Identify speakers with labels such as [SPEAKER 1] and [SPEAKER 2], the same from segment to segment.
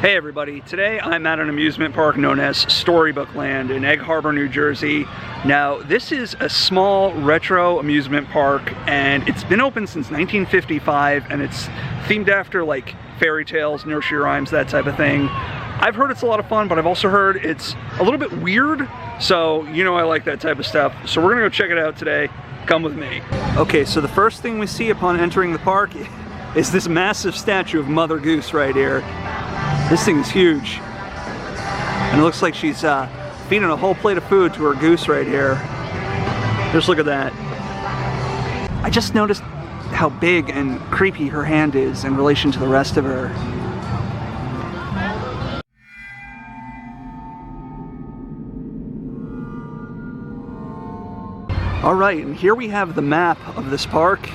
[SPEAKER 1] Hey everybody, today I'm at an amusement park known as Storybook Land in Egg Harbor, New Jersey. Now, this is a small retro amusement park and it's been open since 1955 and it's themed after like fairy tales, nursery rhymes, that type of thing. I've heard it's a lot of fun, but I've also heard it's a little bit weird, so you know I like that type of stuff. So we're gonna go check it out today. Come with me. Okay, so the first thing we see upon entering the park is this massive statue of Mother Goose right here. This thing is huge. And it looks like she's feeding a whole plate of food to her goose right here. Just look at that. I just noticed how big and creepy her hand is in relation to the rest of her. Alright, and here we have the map of this park,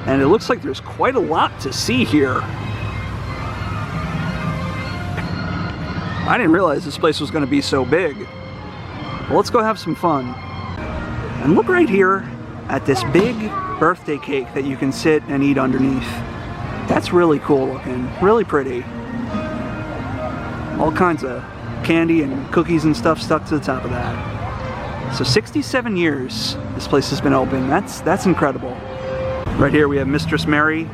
[SPEAKER 1] and it looks like there's quite a lot to see here. I didn't realize this place was going to be so big. Well, let's go have some fun. And look right here at this big birthday cake that you can sit and eat underneath. That's really cool looking, really pretty. All kinds of candy and cookies and stuff stuck to the top of that. So 67 years this place has been open. That's incredible. Right here we have Mistress Mary,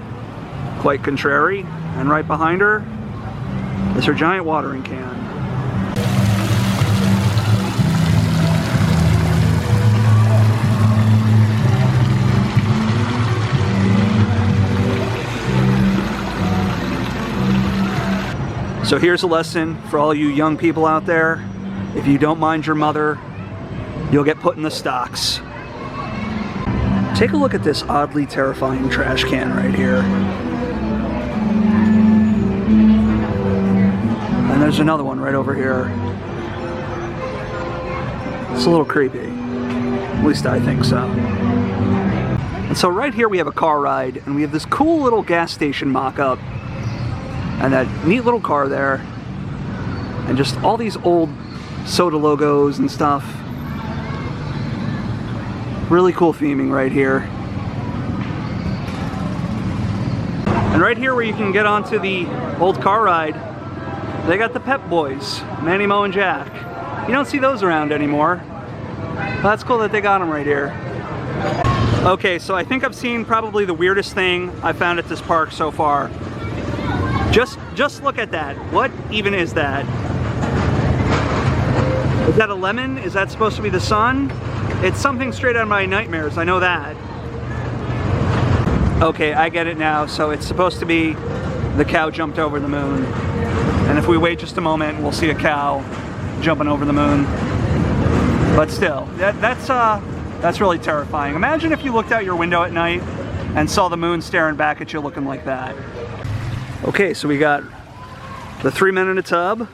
[SPEAKER 1] quite contrary, and right behind her is her giant watering can. So here's a lesson for all you young people out there. If you don't mind your mother, you'll get put in the stocks. Take a look at this oddly terrifying trash can right here. And there's another one right over here. It's a little creepy. At least I think so. And so right here we have a car ride, and we have this cool little gas station mock-up. And that neat little car there. And just all these old soda logos and stuff. Really cool theming right here. And right here where you can get onto the old car ride, they got the Pep Boys, Manny, Mo, and Jack. You don't see those around anymore. Well, that's cool that they got them right here. Okay, so I think I've seen probably the weirdest thing I found at this park so far. Just look at that. What even is that? Is that a lemon? Is that supposed to be the sun? It's something straight out of my nightmares, I know that. Okay, I get it now. So it's supposed to be the cow jumped over the moon. And if we wait just a moment, we'll see a cow jumping over the moon. But still, that's really terrifying. Imagine if you looked out your window at night and saw the moon staring back at you looking like that. Okay, so we got the 3 Men in a Tub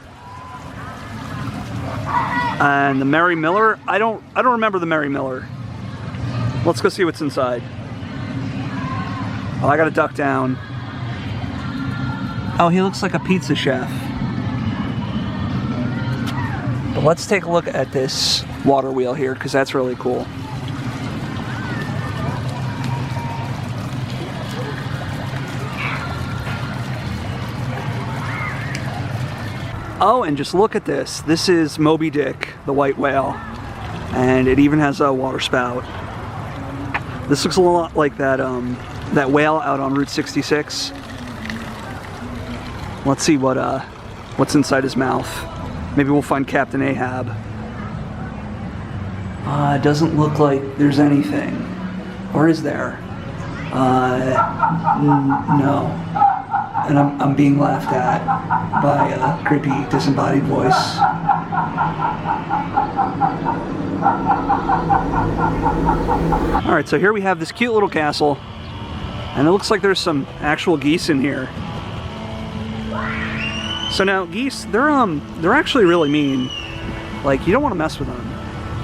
[SPEAKER 1] and the Merry Miller. I don't remember the Merry Miller. Let's go see what's inside. Oh, I gotta duck down. Oh, he looks like a pizza chef. But let's take a look at this water wheel here, because that's really cool. Oh, and just look at this. This is Moby Dick, the white whale. And it even has a water spout. This looks a lot like that whale out on Route 66. Let's see what's inside his mouth. Maybe we'll find Captain Ahab. It doesn't look like there's anything. Or is there? No. And I'm being laughed at by a creepy, disembodied voice. Alright, so here we have this cute little castle, and it looks like there's some actual geese in here. So now, geese, they're actually really mean. Like, you don't want to mess with them.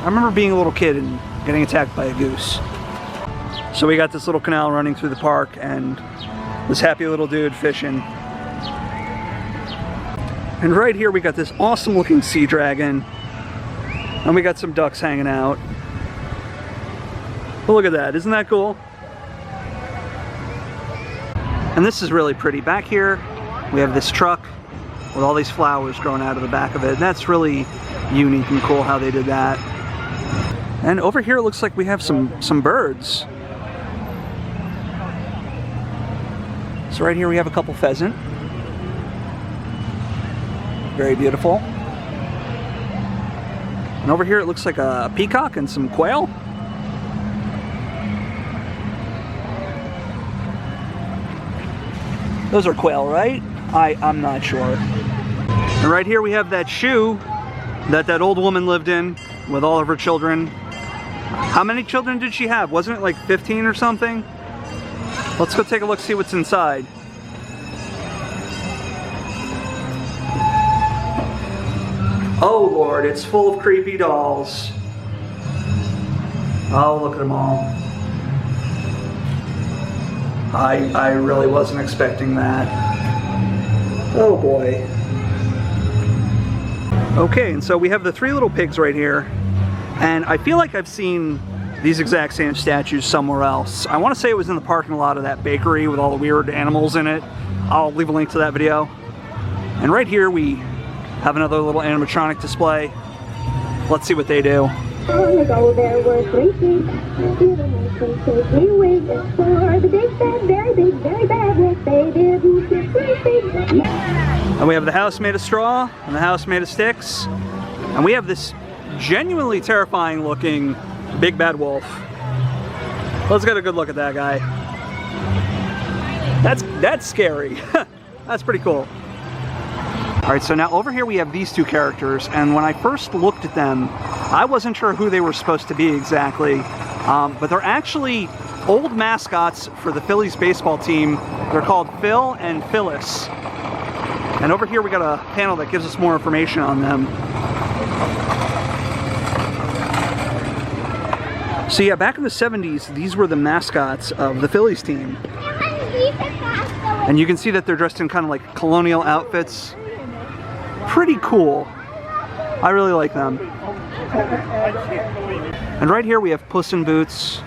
[SPEAKER 1] I remember being a little kid and getting attacked by a goose. So we got this little canal running through the park, and this happy little dude fishing. And right here we got this awesome looking sea dragon. And we got some ducks hanging out. But look at that, isn't that cool? And this is really pretty. Back here we have this truck with all these flowers growing out of the back of it. And that's really unique and cool how they did that. And over here it looks like we have some birds. So right here we have a couple pheasant. Very beautiful. And over here it looks like a peacock and some quail. Those are quail, right? I'm not sure. And right here we have that shoe that old woman lived in with all of her children. How many children did she have? Wasn't it like 15 or something? Let's go take a look, see what's inside. Oh Lord, it's full of creepy dolls. Oh, look at them all. I really wasn't expecting that. Oh boy. Okay, and so we have the three little pigs right here. And I feel like I've seen these exact same statues somewhere else. I want to say it was in the parking lot of that bakery with all the weird animals in it. I'll leave a link to that video. And right here we have another little animatronic display. Let's see what they do.
[SPEAKER 2] Long ago there were three pigs. Little mice and piggy wigs. For the big bad, very bad wolf, they didn't get three pigs.
[SPEAKER 1] And we have the house made of straw and the house made of sticks. And we have this genuinely terrifying looking big bad wolf. Let's get a good look at that guy. That's scary. That's pretty cool. Alright, so now over here we have these two characters, and when I first looked at them, I wasn't sure who they were supposed to be exactly, but they're actually old mascots for the Phillies baseball team. They're called Phil and Phyllis. And over here we got a panel that gives us more information on them. So yeah, back in the 70s, these were the mascots of the Phillies team. And you can see that they're dressed in kind of like colonial outfits. Pretty cool. I really like them. And right here we have Puss in Boots.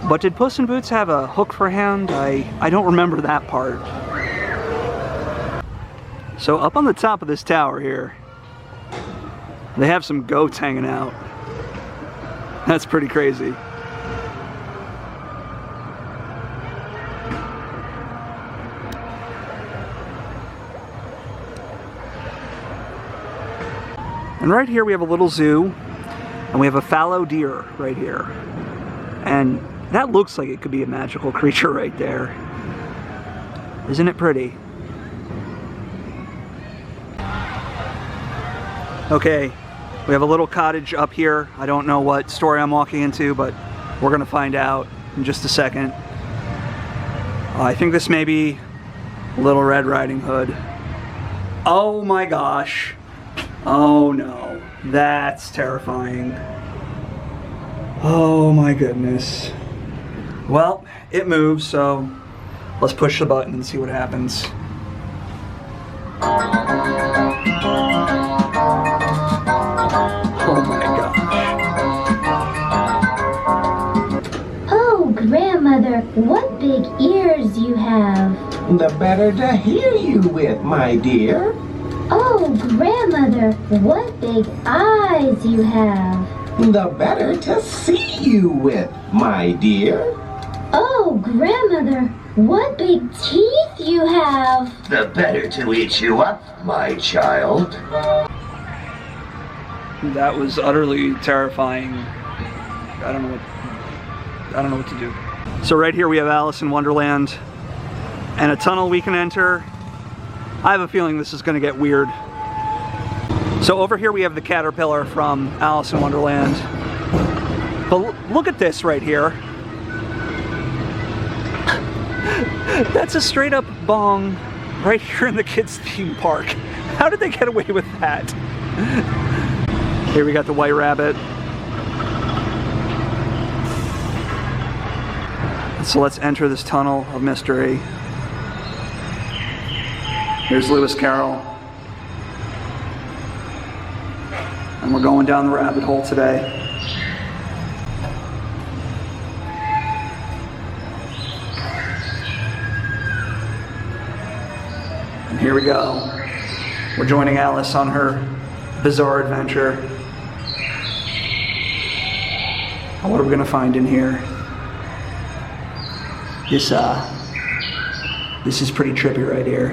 [SPEAKER 1] But did Puss in Boots have a hook for a hand? I don't remember that part. So up on the top of this tower here, they have some goats hanging out. That's pretty crazy. And right here we have a little zoo, and we have a fallow deer right here. And that looks like it could be a magical creature right there. Isn't it pretty? Okay, we have a little cottage up here. I don't know what story I'm walking into, but we're gonna find out in just a second. I think this may be Little Red Riding Hood. Oh my gosh. Oh no, that's terrifying. Oh my goodness. Well, it moves, so let's push the button and see what happens. Oh my gosh.
[SPEAKER 2] Oh, grandmother, what big ears you have.
[SPEAKER 3] The better to hear you with, my dear.
[SPEAKER 2] Oh, grandmother, what big eyes you have.
[SPEAKER 3] The better to see you with, my dear.
[SPEAKER 2] Oh, grandmother, what big teeth you have.
[SPEAKER 4] The better to eat you up, my child.
[SPEAKER 1] That was utterly terrifying. I don't know what to do. So right here we have Alice in Wonderland and a tunnel we can enter. I have a feeling this is going to get weird. So over here we have the caterpillar from Alice in Wonderland. But look at this right here. That's a straight up bong right here in the kids' theme park. How did they get away with that? Here we got the white rabbit. So let's enter this tunnel of mystery. Here's Lewis Carroll. And we're going down the rabbit hole today. And here we go. We're joining Alice on her bizarre adventure. What are we gonna find in here? This is pretty trippy right here.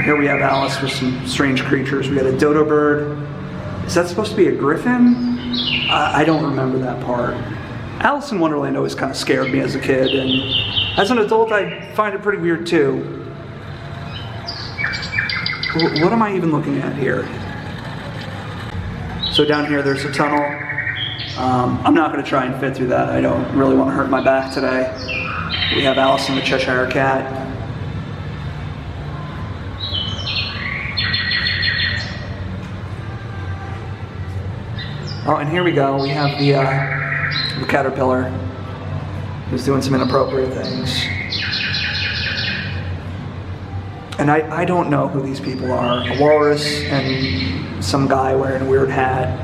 [SPEAKER 1] Here we have Alice with some strange creatures. We got a dodo bird. Is that supposed to be a griffin? I don't remember that part. Alice in Wonderland always kind of scared me as a kid, and as an adult I find it pretty weird too. What am I even looking at here? So down here there's a tunnel. I'm not going to try and fit through that. I don't really want to hurt my back today. We have Alice and the Cheshire Cat. Oh, and here we go. We have the caterpillar who's doing some inappropriate things. And I don't know who these people are. A walrus and some guy wearing a weird hat.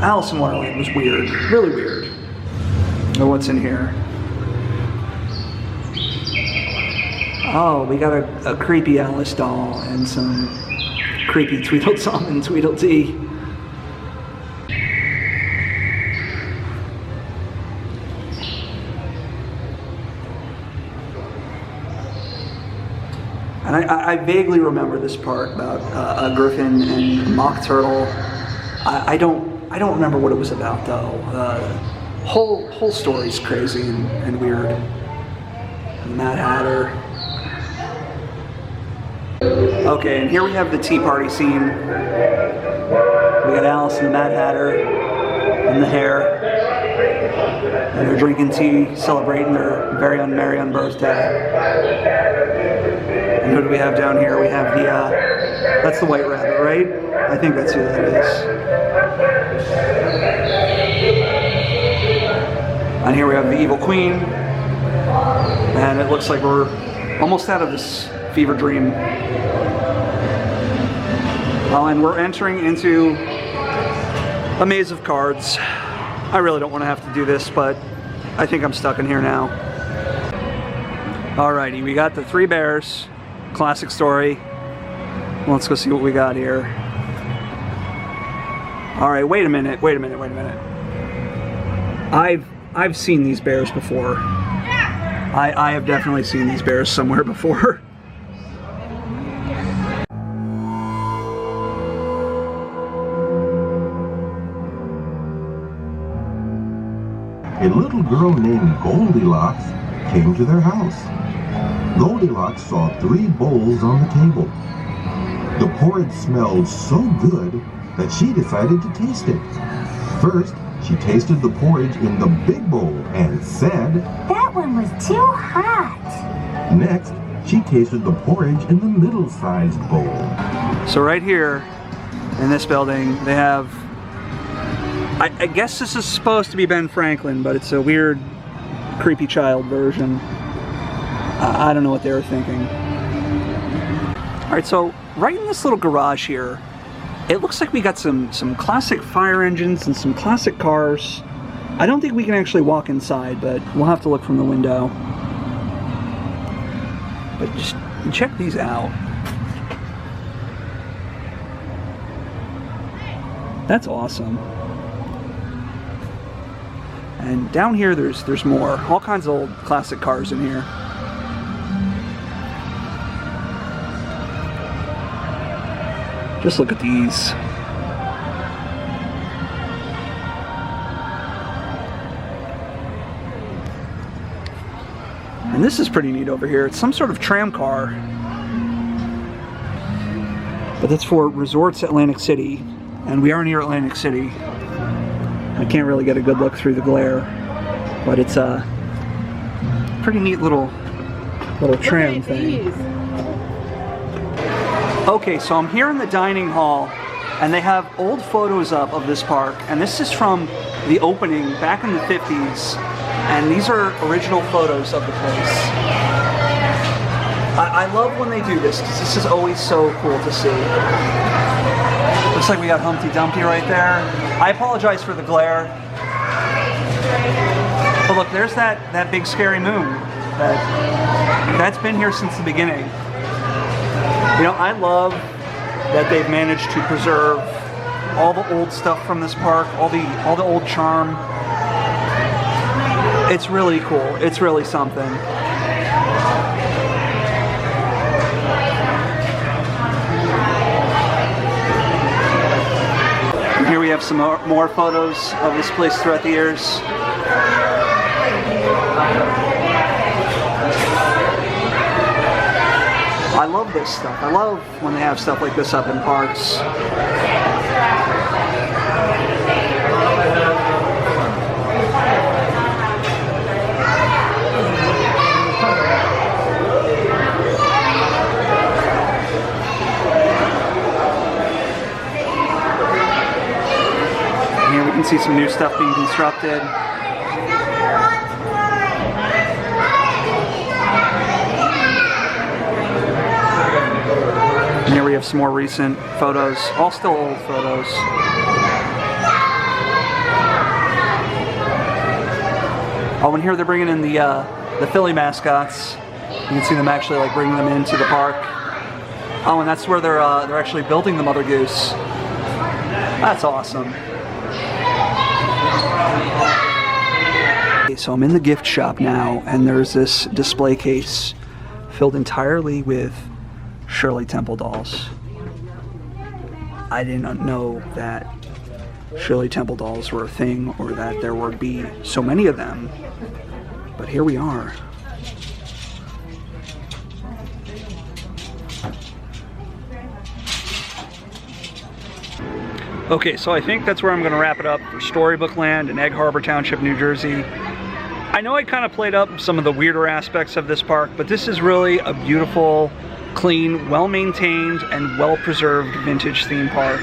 [SPEAKER 1] Alice in Wonderland was weird, really weird. Oh, what's in here? Oh, we got a creepy Alice doll and some creepy Tweedledum and Tweedledee. And I vaguely remember this part about a griffin and a mock turtle. I don't remember what it was about though. Whole story's crazy and weird. And Mad Hatter. Okay, and here we have the tea party scene. We got Alice and the Mad Hatter and the hare. And they're drinking tea, celebrating their very merry birthday. And who do we have down here? We have the, that's the White Rabbit, right? I think that's who that is. And here we have the Evil Queen. And it looks like we're almost out of this fever dream. And we're entering into a maze of cards. I really don't want to have to do this, but I think I'm stuck in here now. Alrighty, we got the three bears. Classic story. Well, let's go see what we got here. Alright, wait a minute. I've seen these bears before. I have definitely seen these bears somewhere before.
[SPEAKER 3] A little girl named Goldilocks came to their house. Goldilocks saw 3 bowls on the table. The porridge smelled so good that she decided to taste it. First, she tasted the porridge in the big bowl and said,
[SPEAKER 2] That one was too hot.
[SPEAKER 3] Next, she tasted the porridge in the middle-sized bowl.
[SPEAKER 1] So right here in this building, they have, I guess this is supposed to be Ben Franklin, but it's a weird, creepy child version. I don't know what they were thinking. Alright, so right in this little garage here, it looks like we got some classic fire engines and some classic cars. I don't think we can actually walk inside, but we'll have to look from the window. But just check these out. That's awesome. And down here there's more. All kinds of old classic cars in here. Just look at these. And this is pretty neat over here. It's some sort of tram car. But that's for Resorts Atlantic City. And we are near Atlantic City. I can't really get a good look through the glare. But it's a pretty neat little tram thing. Okay, so I'm here in the dining hall, and they have old photos up of this park, and this is from the opening back in the 50s, and these are original photos of the place. I love when they do this, because this is always so cool to see. Looks like we got Humpty Dumpty right there. I apologize for the glare. But look, there's that big scary moon. That's been here since the beginning. You know, I love that they've managed to preserve all the old stuff from this park, all the old charm. It's really cool. It's really something. And here we have some more photos of this place throughout the years. I love this stuff. I love when they have stuff like this up in parks. And here we can see some new stuff being constructed. And here we have some more recent photos, all still old photos. Oh, and here they're bringing in the Philly mascots. You can see them actually like bringing them into the park. Oh, and that's where they're actually building the Mother Goose. That's awesome. Okay, so I'm in the gift shop now, and there's this display case filled entirely with Shirley Temple dolls. I didn't know that Shirley Temple dolls were a thing, or that there would be so many of them, but here we are. Okay, so I think that's where I'm going to wrap it up for Storybook Land in Egg Harbor Township, New Jersey. I know I kind of played up some of the weirder aspects of this park, but this is really a beautiful, clean, well-maintained, and well-preserved vintage theme park.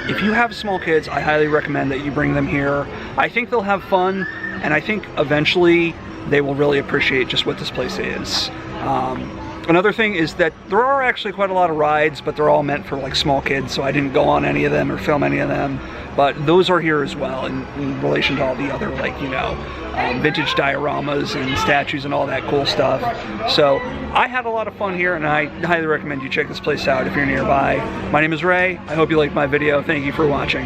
[SPEAKER 1] If you have small kids, I highly recommend that you bring them here. I think they'll have fun, and I think eventually they will really appreciate just what this place is. Another thing is that there are actually quite a lot of rides, but they're all meant for like small kids, so I didn't go on any of them or film any of them. But those are here as well in relation to all the other, like, you know, vintage dioramas and statues and all that cool stuff. So I had a lot of fun here, and I highly recommend you check this place out if you're nearby. My name is Ray. I hope you liked my video. Thank you for watching.